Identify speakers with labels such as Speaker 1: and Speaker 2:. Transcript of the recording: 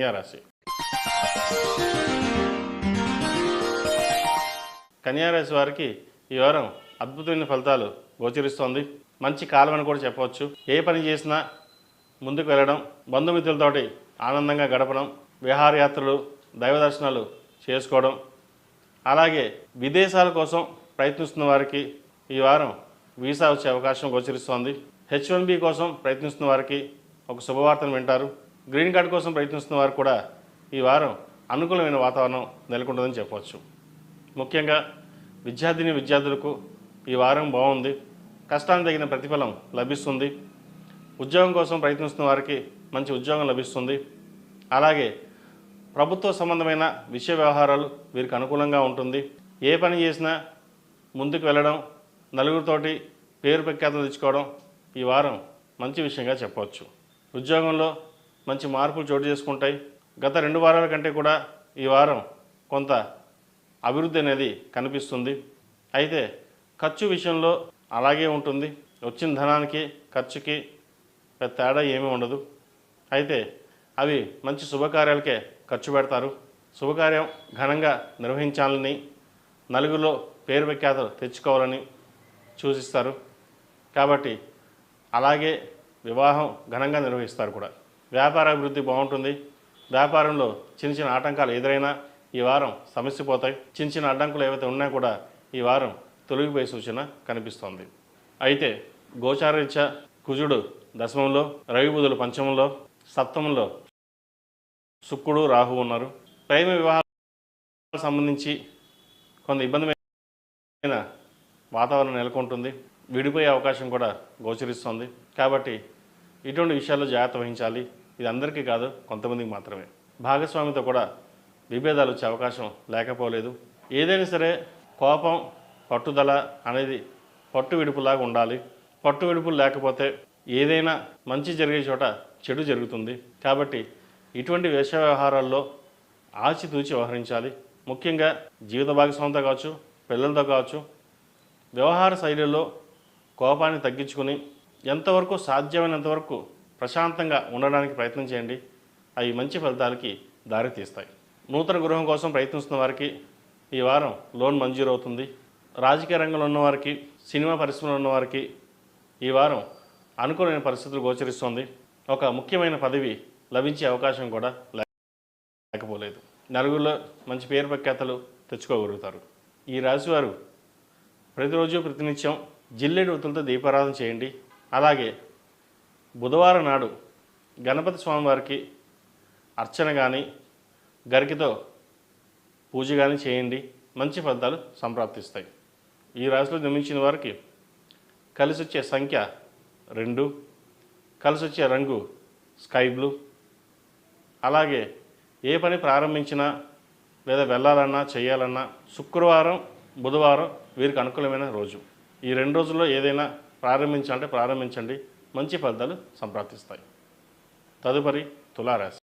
Speaker 1: కన్యారాశి. కన్యారాశి వారికి ఈ వారం అద్భుతమైన ఫలితాలు గోచరిస్తోంది. మంచి కాలం అని కూడా చెప్పవచ్చు. ఏ పని చేసినా ముందుకు వెళ్ళడం, బంధుమిత్రులతోటి ఆనందంగా గడపడం, విహారయాత్రలు, దైవ దర్శనాలు చేసుకోవడం, అలాగే విదేశాల కోసం ప్రయత్నిస్తున్న వారికి ఈ వారం వీసా వచ్చే అవకాశం గోచరిస్తోంది. H1B కోసం ప్రయత్నిస్తున్న వారికి ఒక శుభవార్తను వింటారు. గ్రీన్ కార్డు కోసం ప్రయత్నిస్తున్న వారు కూడా ఈ వారం అనుకూలమైన వాతావరణం నెలకొంటుందని చెప్పవచ్చు. ముఖ్యంగా విద్యార్థులకు ఈ వారం బాగుంది. కష్టానికి తగిన ప్రతిఫలం లభిస్తుంది. ఉద్యోగం కోసం ప్రయత్నిస్తున్న వారికి మంచి ఉద్యోగం లభిస్తుంది. అలాగే ప్రభుత్వ సంబంధమైన విషయ వ్యవహారాలు వీరికి అనుకూలంగా ఉంటుంది. ఏ పని చేసినా ముందుకు వెళ్ళడం, నలుగురితోటి పేరు ప్రఖ్యాతలు తెచ్చుకోవడం ఈ వారం మంచి విషయంగా చెప్పవచ్చు. ఉద్యోగంలో మంచి మార్పులు చోటు చేసుకుంటాయి. గత 2 వారాల కంటే కూడా ఈ వారం కొంత అభివృద్ధి అనేది కనిపిస్తుంది. అయితే ఖర్చు విషయంలో అలాగే ఉంటుంది. వచ్చిన ధనానికి ఖర్చుకి పెద్ద తేడా ఏమీ ఉండదు. అయితే అవి మంచి శుభకార్యాలకే ఖర్చు పెడతారు. శుభకార్యం ఘనంగా నిర్వహించాలని, నలుగురిలో పేరు ప్రఖ్యాతలు తెచ్చుకోవాలని సూచిస్తారు. కాబట్టి అలాగే వివాహం ఘనంగా నిర్వహిస్తారు కూడా. వ్యాపార అభివృద్ధి బాగుంటుంది. వ్యాపారంలో చిన్న చిన్న ఆటంకాలు ఎదురైనా ఈ వారం సమస్యపోతాయి. చిన్న చిన్న అడ్డంకులు ఏవైతే ఉన్నాయో కూడా ఈ వారం తొలగిపోయే సూచన కనిపిస్తోంది. అయితే గోచారరీత్యా కుజుడు దశమంలో, రవి బుధులు పంచమంలో, సప్తమంలో శుక్రుడు, రాహు ఉన్నారు. ప్రేమ వివాహాలకు సంబంధించి కొంత ఇబ్బందిమైన వాతావరణం నెలకొంటుంది. విడిపోయే అవకాశం కూడా గోచరిస్తోంది. కాబట్టి ఇటువంటి విషయాల్లో జాగ్రత్త వహించాలి. ఇది అందరికీ కాదు, కొంతమందికి మాత్రమే. భాగస్వామితో కూడా విభేదాలు వచ్చే అవకాశం లేకపోలేదు. ఏదైనా సరే కోపం, పట్టుదల అనేది పట్టు విడుపులాగా ఉండాలి. పట్టు విడుపులు లేకపోతే ఏదైనా మంచి జరిగే చోట చెడు జరుగుతుంది. కాబట్టి ఇటువంటి విషయ వ్యవహారాల్లో ఆచితూచి వ్యవహరించాలి. ముఖ్యంగా జీవిత భాగస్వామితో కావచ్చు, పిల్లలతో కావచ్చు, వ్యవహార శైలిలో కోపాన్ని తగ్గించుకుని ఎంతవరకు సాధ్యమైనంతవరకు ప్రశాంతంగా ఉండడానికి ప్రయత్నం చేయండి. అవి మంచి ఫలితాలకి దారితీస్తాయి. నూతన గృహం కోసం ప్రయత్నిస్తున్న వారికి ఈ వారం లోన్ మంజూరు అవుతుంది. రాజకీయ రంగంలో ఉన్నవారికి, సినిమా పరిశ్రమలో ఉన్నవారికి ఈ వారం అనుకూలమైన పరిస్థితులు గోచరిస్తోంది. ఒక ముఖ్యమైన పదవి లభించే అవకాశం కూడా లేకపోలేదు. నలుగురిలో మంచి పేరు ప్రఖ్యాతలు తెచ్చుకోగలుగుతారు. ఈ రాశివారు ప్రతిరోజు ప్రతినిత్యం జిల్లేడు ఒత్తులతో దీపారాధన చేయండి. అలాగే బుధవారం నాడు గణపతి స్వామివారికి అర్చన కానీ, గరికతో పూజ కానీ చేయండి. మంచి ఫలితాలు సంప్రాప్తిస్తాయి. ఈ రాశిలో జన్మించిన వారికి కలిసి వచ్చే సంఖ్య 2, కలిసి వచ్చే రంగు స్కై బ్లూ. అలాగే ఏ పని ప్రారంభించినా లేదా వెళ్ళాలన్నా చేయాలన్నా శుక్రవారం, బుధవారం వీరికి అనుకూలమైన రోజు. ఈ 2 రోజుల్లో ఏదైనా ప్రారంభించాలంటే ప్రారంభించండి. మంచి ఫలితాలు సంప్రాప్తిస్తాయి. తదుపరి తులారాశి.